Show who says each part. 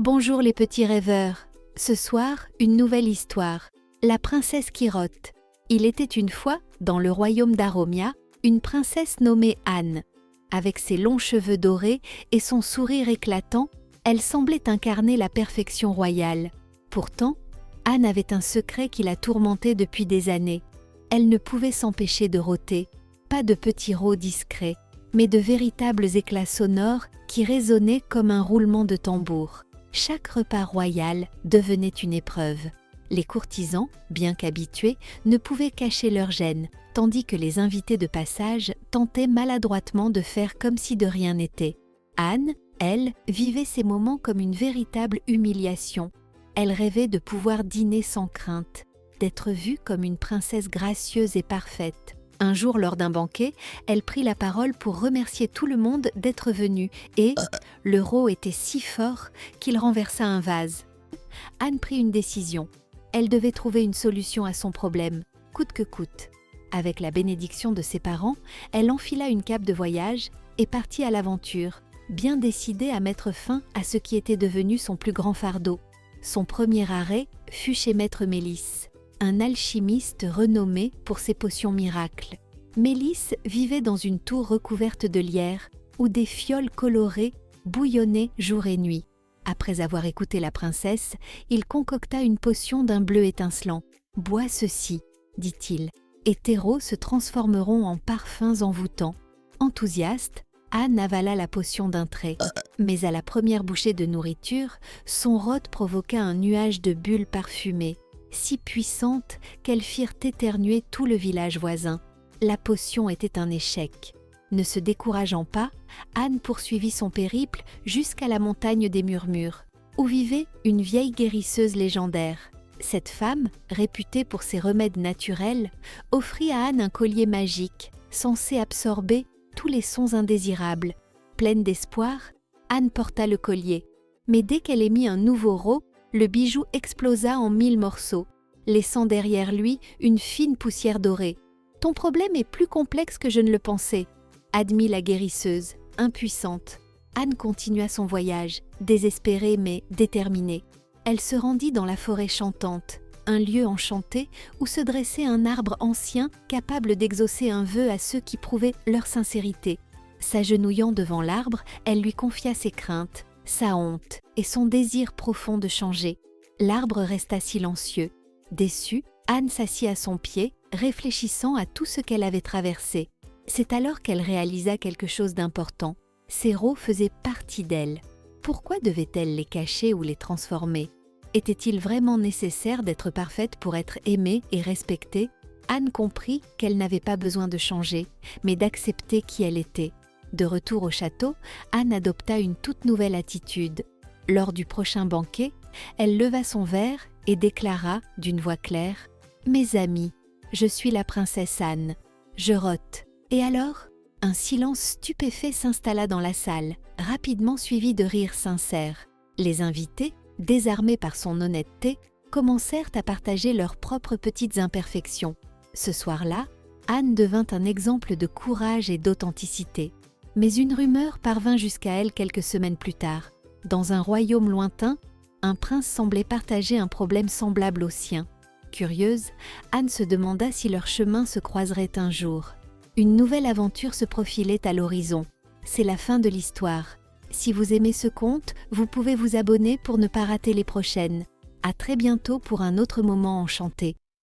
Speaker 1: Bonjour les petits rêveurs. Ce soir, une nouvelle histoire. La princesse qui rote. Il était une fois, dans le royaume d'Aromia, une princesse nommée Anne. Avec ses longs cheveux dorés et son sourire éclatant, elle semblait incarner la perfection royale. Pourtant, Anne avait un secret qui la tourmentait depuis des années. Elle ne pouvait s'empêcher de rôter. Pas de petits rots discrets, mais de véritables éclats sonores qui résonnaient comme un roulement de tambour. Chaque repas royal devenait une épreuve. Les courtisans, bien qu'habitués, ne pouvaient cacher leur gêne, tandis que les invités de passage tentaient maladroitement de faire comme si de rien n'était. Anne, elle, vivait ces moments comme une véritable humiliation. Elle rêvait de pouvoir dîner sans crainte, d'être vue comme une princesse gracieuse et parfaite. Un jour, lors d'un banquet, elle prit la parole pour remercier tout le monde d'être venu et le rot était si fort qu'il renversa un vase. Anne prit une décision. Elle devait trouver une solution à son problème, coûte que coûte. Avec la bénédiction de ses parents, elle enfila une cape de voyage et partit à l'aventure, bien décidée à mettre fin à ce qui était devenu son plus grand fardeau. Son premier arrêt fut chez Maître Mélis, un alchimiste renommé pour ses potions miracles. Mélis vivait dans une tour recouverte de lierre où des fioles colorées bouillonnaient jour et nuit. Après avoir écouté la princesse, il concocta une potion d'un bleu étincelant. « Bois ceci », dit-il, « et tes rots se transformeront en parfums envoûtants. » Enthousiaste, Anne avala la potion d'un trait. Mais à la première bouchée de nourriture, son rot provoqua un nuage de bulles parfumées, si puissantes qu'elles firent éternuer tout le village voisin. La potion était un échec. Ne se décourageant pas, Anne poursuivit son périple jusqu'à la montagne des Murmures, où vivait une vieille guérisseuse légendaire. Cette femme, réputée pour ses remèdes naturels, offrit à Anne un collier magique, censé absorber tous les sons indésirables. Pleine d'espoir, Anne porta le collier. Mais dès qu'elle émit un nouveau rot, le bijou explosa en 1000 morceaux, laissant derrière lui une fine poussière dorée. « Ton problème est plus complexe que je ne le pensais », admit la guérisseuse, impuissante. Anne continua son voyage, désespérée mais déterminée. Elle se rendit dans la forêt chantante, un lieu enchanté où se dressait un arbre ancien capable d'exaucer un vœu à ceux qui prouvaient leur sincérité. S'agenouillant devant l'arbre, elle lui confia ses craintes, sa honte et son désir profond de changer. L'arbre resta silencieux. Déçue, Anne s'assit à son pied, réfléchissant à tout ce qu'elle avait traversé. C'est alors qu'elle réalisa quelque chose d'important. Ces rots faisaient partie d'elle. Pourquoi devait-elle les cacher ou les transformer? Était-il vraiment nécessaire d'être parfaite pour être aimée et respectée? Anne comprit qu'elle n'avait pas besoin de changer, mais d'accepter qui elle était. De retour au château, Anne adopta une toute nouvelle attitude. Lors du prochain banquet, elle leva son verre et déclara d'une voix claire « Mes amis, je suis la princesse Anne. Je rote. » Et alors, un silence stupéfait s'installa dans la salle, rapidement suivi de rires sincères. Les invités, désarmés par son honnêteté, commencèrent à partager leurs propres petites imperfections. Ce soir-là, Anne devint un exemple de courage et d'authenticité. Mais une rumeur parvint jusqu'à elle quelques semaines plus tard. Dans un royaume lointain, un prince semblait partager un problème semblable au sien. Curieuse, Anne se demanda si leurs chemins se croiseraient un jour. Une nouvelle aventure se profilait à l'horizon. C'est la fin de l'histoire. Si vous aimez ce conte, vous pouvez vous abonner pour ne pas rater les prochaines. À très bientôt pour un autre moment enchanté.